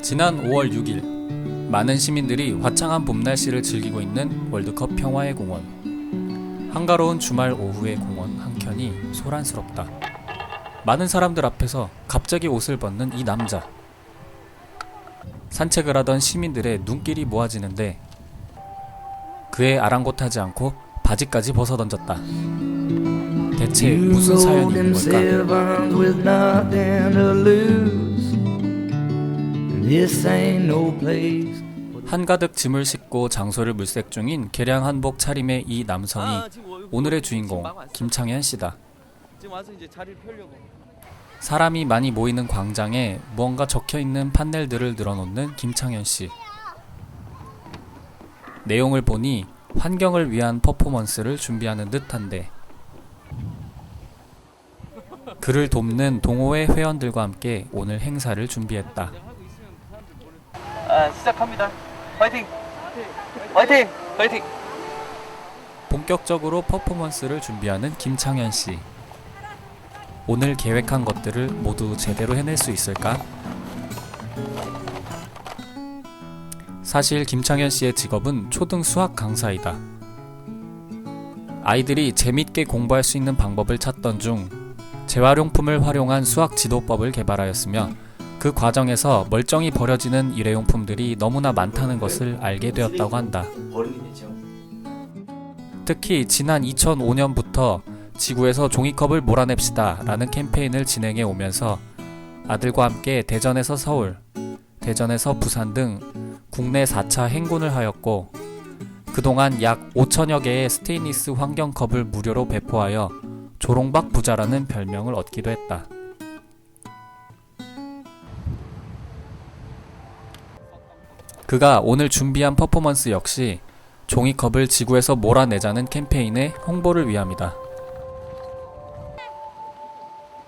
지난 5월 6일 많은 시민들이 화창한 봄 날씨를 즐기고 있는 월드컵 평화의 공원. 한가로운 주말 오후의 공원 한켠이 소란스럽다. 많은 사람들 앞에서 갑자기 옷을 벗는 이 남자. 산책을 하던 시민들의 눈길이 모아지는데 그의 아랑곳하지 않고 바지까지 벗어던졌다. 대체 무슨 사연이 있는 걸까? 한가득 짐을 싣고 장소를 물색 중인 개량 한복 차림의 이 남성이 오늘의 주인공 김창현 씨다. 사람이 많이 모이는 광장에 무언가 적혀있는 판넬들을 늘어놓는 김창현 씨. 내용을 보니 환경을 위한 퍼포먼스를 준비하는 듯한데 그를 돕는 동호회 회원들과 함께 오늘 행사를 준비했다. 시작합니다. 화이팅! 화이팅! 화이팅! 본격적으로 퍼포먼스를 준비하는 김창현 씨. 오늘 계획한 것들을 모두 제대로 해낼 수 있을까? 사실 김창현 씨의 직업은 초등 수학 강사이다. 아이들이 재밌게 공부할 수 있는 방법을 찾던 중 재활용품을 활용한 수학 지도법을 개발하였으며 그 과정에서 멀쩡히 버려지는 일회용품들이 너무나 많다는 것을 알게 되었다고 한다. 특히 지난 2005년부터 지구에서 종이컵을 몰아냅시다 라는 캠페인을 진행해 오면서 아들과 함께 대전에서 서울, 대전에서 부산 등 국내 4차 행군을 하였고 그동안 약 5천여 개의 스테인리스 환경컵을 무료로 배포하여 조롱박 부자라는 별명을 얻기도 했다. 그가 오늘 준비한 퍼포먼스 역시 종이컵을 지구에서 몰아내자는 캠페인의 홍보를 위함이다.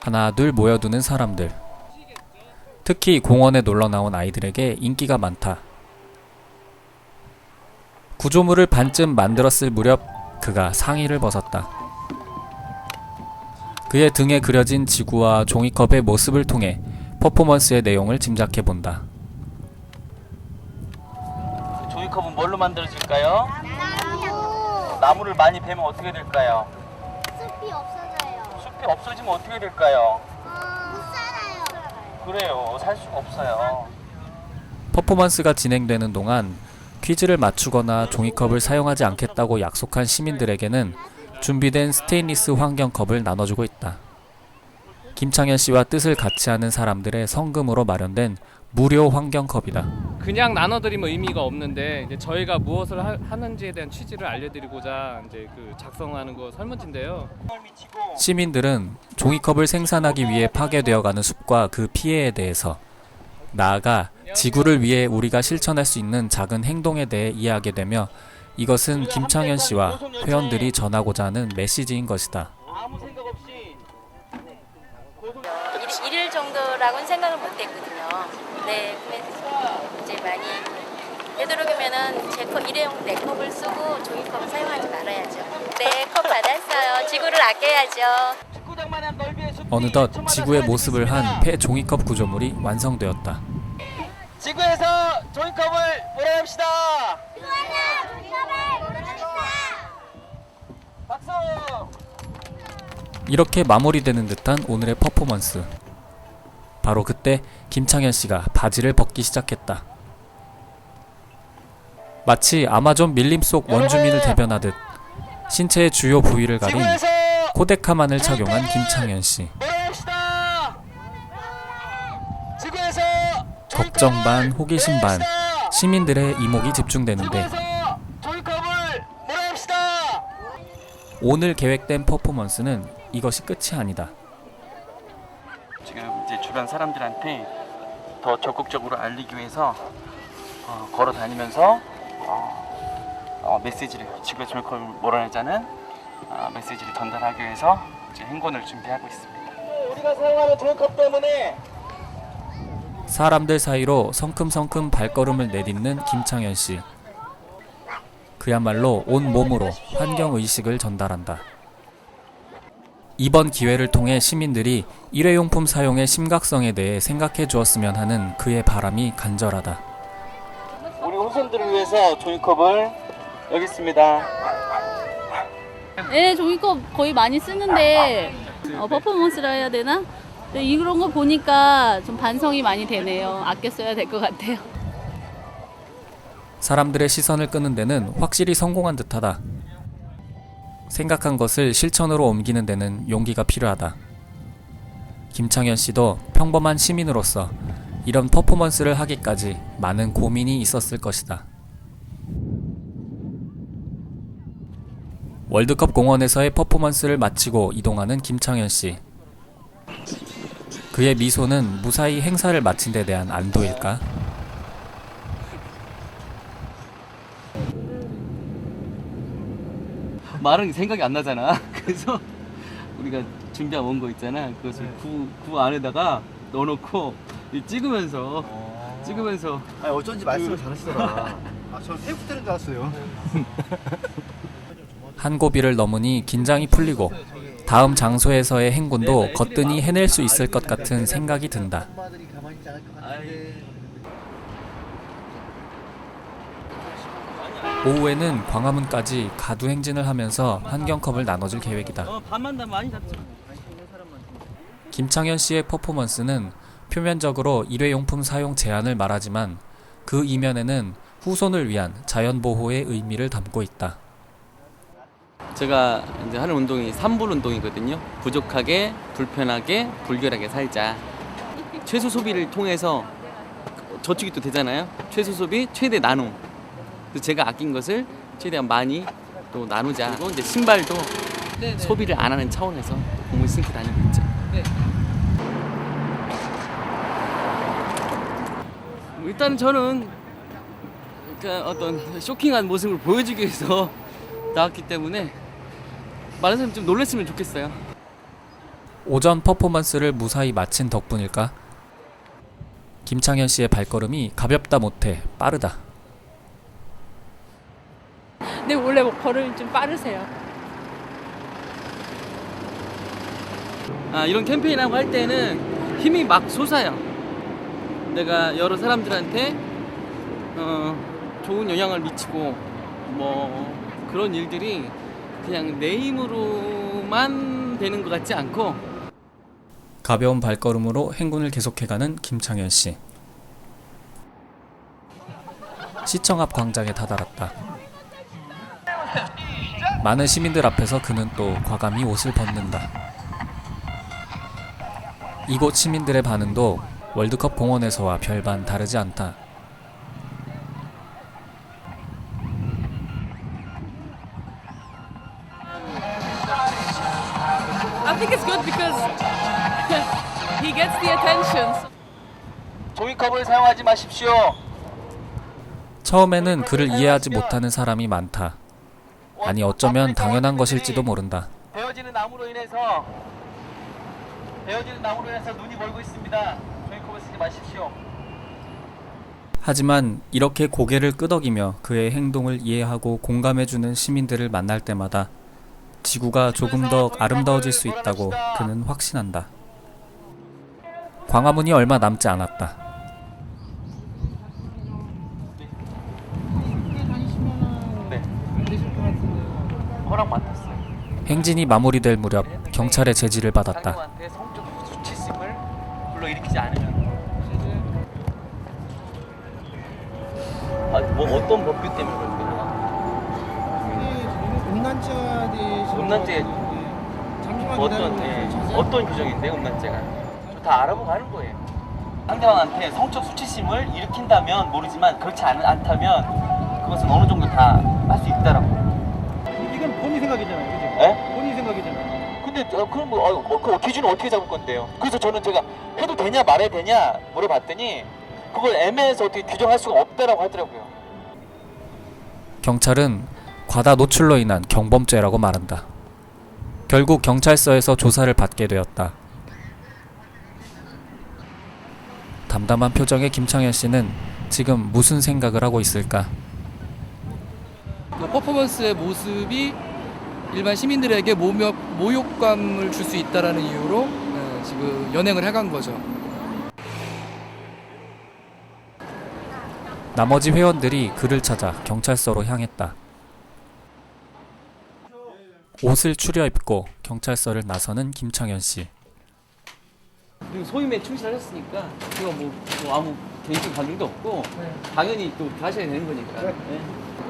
하나 둘 모여드는 사람들. 특히 공원에 놀러 나온 아이들에게 인기가 많다. 구조물을 반쯤 만들었을 무렵 그가 상의를 벗었다. 그의 등에 그려진 지구와 종이컵의 모습을 통해 퍼포먼스의 내용을 짐작해본다. 종이컵은 뭘로 만들어질까요? 나무를 많이 베면 어떻게 될까요? 숲이 없어져요. 숲이 없어지면 어떻게 될까요? 못 살아요. 그래요. 살 수가 없어요. 퍼포먼스가 진행되는 동안 퀴즈를 맞추거나 종이컵을 사용하지 않겠다고 약속한 시민들에게는 준비된 스테인리스 환경컵을 나눠주고 있다. 김창현 씨와 뜻을 같이 하는 사람들의 성금으로 마련된 무료 환경컵이다. 그냥 나눠드리면 의미가 없는데 이제 저희가 무엇을 하는지에 대한 취지를 알려드리고자 이제 그 작성하는 거 설문지인데요. 시민들은 종이컵을 생산하기 위해 파괴되어가는 숲과 그 피해에 대해서 나아가 지구를 위해 우리가 실천할 수 있는 작은 행동에 대해 이해하게 되며 이것은 김창현 씨와 회원들이 전하고자 하는 메시지인 것이다. 아무 생각 없이 1일 정도라고는 생각을 못했거든요. 네, 이제 많이 되도록이면은 제 컵, 일회용 내 컵을 쓰고 종이컵을 사용하지 말아야죠. 네, 컵 받았어요. 지구를 아껴야죠. 어느덧 지구의 모습을 한 폐 종이컵 구조물이 완성되었다. 지구에서 종이컵을 몰아냅시다. 박수! 이렇게 마무리되는 듯한 오늘의 퍼포먼스. 바로 그때 김창현 씨가 바지를 벗기 시작했다. 마치 아마존 밀림 속 원주민을 대변하듯 신체의 주요 부위를 가린 코데카만을 착용한 김창현 씨. 걱정 반, 호기심 반, 시민들의 이목이 집중되는데 오늘 계획된 퍼포먼스는 이것이 끝이 아니다. 지금 이제 주변 사람들한테 더 적극적으로 알리기 위해서 걸어 다니면서 메시지를 지구의 종이컵을 몰아내자는 메시지를 전달하기 위해서 이제 행군을 준비하고 있습니다. 우리가 사용하는 종이컵 때문에 사람들 사이로 성큼성큼 발걸음을 내딛는 김창현 씨. 그야말로 온 몸으로 환경의식을 전달한다. 이번 기회를 통해 시민들이 일회용품 사용의 심각성에 대해 생각해 주었으면 하는 그의 바람이 간절하다. 우리 후손들을 위해서 종이컵을 여기 있습니다. 네, 종이컵 거의 많이 쓰는데 퍼포먼스라 해야 되나? 근데 이런 거 보니까 좀 반성이 많이 되네요. 아껴 써야 될 것 같아요. 사람들의 시선을 끄는 데는 확실히 성공한 듯하다. 생각한 것을 실천으로 옮기는 데는 용기가 필요하다. 김창현 씨도 평범한 시민으로서 이런 퍼포먼스를 하기까지 많은 고민이 있었을 것이다. 월드컵 공원에서의 퍼포먼스를 마치고 이동하는 김창현 씨. 그의 미소는 무사히 행사를 마친 데 대한 안도일까? 말은 생각이 안 나잖아. 그래서 우리가 준비한 원고 있잖아. 그것을 구 안에다가 넣어놓고 찍으면서 아니 어쩐지 말씀을 잘하시더라. 저 테이프 때는 줄 알았어요. 한 고비를 넘으니 긴장이 풀리고 다음 장소에서의 행군도 거뜬히 해낼 수 있을 것 같은 생각이 든다. 엄마들이 가만히 있지 않을 것 같은데. 오후에는 광화문까지 가두 행진을 하면서 환경컵을 나눠줄 계획이다. 반만 다 많이 잡죠. 김창현 씨의 퍼포먼스는 표면적으로 일회용품 사용 제한을 말하지만 그 이면에는 후손을 위한 자연보호의 의미를 담고 있다. 제가 이제 하는 운동이 3불 운동이거든요. 부족하게, 불편하게, 불결하게 살자. 최소 소비를 통해서 저축이 또 되잖아요. 최소 소비, 최대 나눔. 그래서 제가 아낀 것을 최대한 많이 또 나누자. 그리고 이제 신발도 소비를 안 하는 차원에서 공을 신고 다니고 있죠. 일단 저는 그러니까 어떤 쇼킹한 모습을 보여주기 위해서 나왔기 때문에 많은 사람이 좀 놀랐으면 좋겠어요. 오전 퍼포먼스를 무사히 마친 덕분일까? 김창현 씨의 발걸음이 가볍다 못해 빠르다. 근데 원래 걸음이 좀 빠르세요. 이런 캠페인하고 할 때는 힘이 막 솟아요. 내가 여러 사람들한테 좋은 영향을 미치고 뭐 그런 일들이 그냥 내 힘으로만 되는 것 같지 않고 가벼운 발걸음으로 행군을 계속해가는 김창현 씨. 시청 앞 광장에 다다랐다. 많은 시민들 앞에서 그는 또 과감히 옷을 벗는다. 이곳 시민들의 반응도 월드컵 공원에서와 별반 다르지 않다. I think it's good because he gets the attention. 종이컵을 사용하지 마십시오. 처음에는 그를 이해하지 못하는 사람이 많다. 아니 어쩌면 당연한 것일지도 모른다. 베어지는 나무로 인해서 눈이 멀고 있습니다. 종이컵을 쓰지 마십시오. 하지만 이렇게 고개를 끄덕이며 그의 행동을 이해하고 공감해주는 시민들을 만날 때마다 지구가 조금 더 아름다워질 수 있다고 그는 확신한다. 광화문이 얼마 남지 않았다. 네. 허락 맡았어요. 행진이 마무리될 무렵 경찰의 제지를 받았다. 상대방한테 성적 수치심을 불러일으키지 않으면 뭐 어떤 법규 때문에 그런 거예요? 음란죄가 되시는 음란죄 잠시만 어떤 규정인데 음란죄가? 저 다 알아보고 하는 거예요. 상대방한테 성적 수치심을 일으킨다면 모르지만 그렇지 않다면 그것은 어느 정도 다 할 수 있다라고. 이건 본인 생각이잖아요, 그죠? 예? 본인 생각이잖아요. 근데 그럼 그 기준을 어떻게 잡을 건데요? 그래서 저는 제가 해도 되냐 말해야 되냐 물어봤더니 그걸 애매해서 어떻게 규정할 수가 없다라고 하더라고요. 경찰은 과다 노출로 인한 경범죄라고 말한다. 결국 경찰서에서 조사를 받게 되었다. 담담한 표정의 김창현 씨는 지금 무슨 생각을 하고 있을까? 퍼포먼스의 모습이 일반 시민들에게 모욕감을 줄 수 있다라는 이유로 지금 연행을 해간 거죠. 나머지 회원들이 그를 찾아 경찰서로 향했다. 옷을 추려입고 경찰서를 나서는 김창현 씨. 그리고 소임에 충실하셨으니까 그거 뭐 아무 개인적 감정도 없고 당연히 또 가셔야 되는 거니까. 네.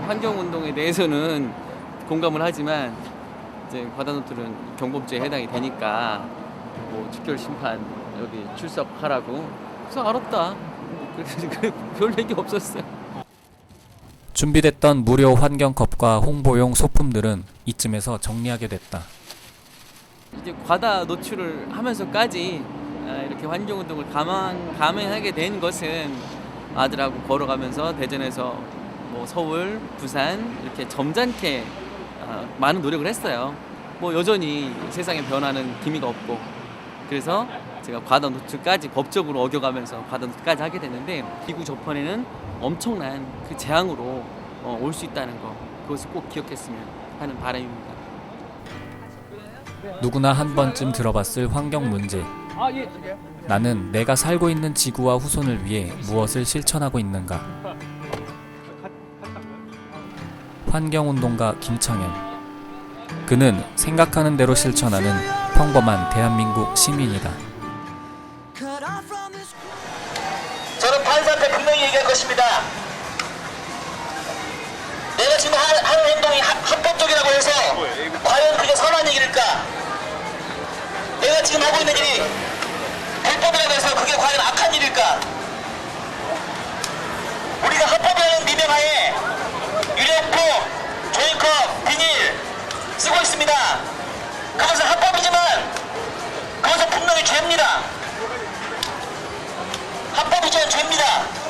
환경운동에 대해서는 공감을 하지만 이제 과다노출은 경범죄에 해당이 되니까 뭐 직결 심판 여기 출석하라고. 그래서 알았다. 별 얘기 없었어요. 준비됐던 무료 환경컵과 홍보용 소품들은 이쯤에서 정리하게 됐다. 이제 과다 노출을 하면서까지 이렇게 환경운동을 감행하게 된 것은 아들하고 걸어가면서 대전에서 뭐 서울, 부산 이렇게 점잖게 많은 노력을 했어요. 뭐 여전히 세상의 변화는 기미가 없고 그래서 제가 과다 노출까지 법적으로 어겨가면서 과다 노출까지 하게 됐는데 기구 저편에는 엄청난 그 재앙으로 올 수 있다는 거 그것을 꼭 기억했으면 하는 바람입니다. 누구나 한 번쯤 들어봤을 환경 문제. 나는 내가 살고 있는 지구와 후손을 위해 무엇을 실천하고 있는가? 환경운동가 김창현. 그는 생각하는 대로 실천하는 평범한 대한민국 시민이다. 저는 판사한테 분명히 얘기할 것입니다. 내가 지금 하는 행동이 합법적이라고 해서 과연 그게 선한 얘기일까? 내가 지금 하고 있는 일이 불법이라고 해서 그게 과연 악한 일일까? 우리가 합법이라는 미명하에 유리약품, 종이컵, 비닐 쓰고 있습니다. 그것은 합법이지만 그것은 분명히 죄입니다. 합법이지만 죄입니다.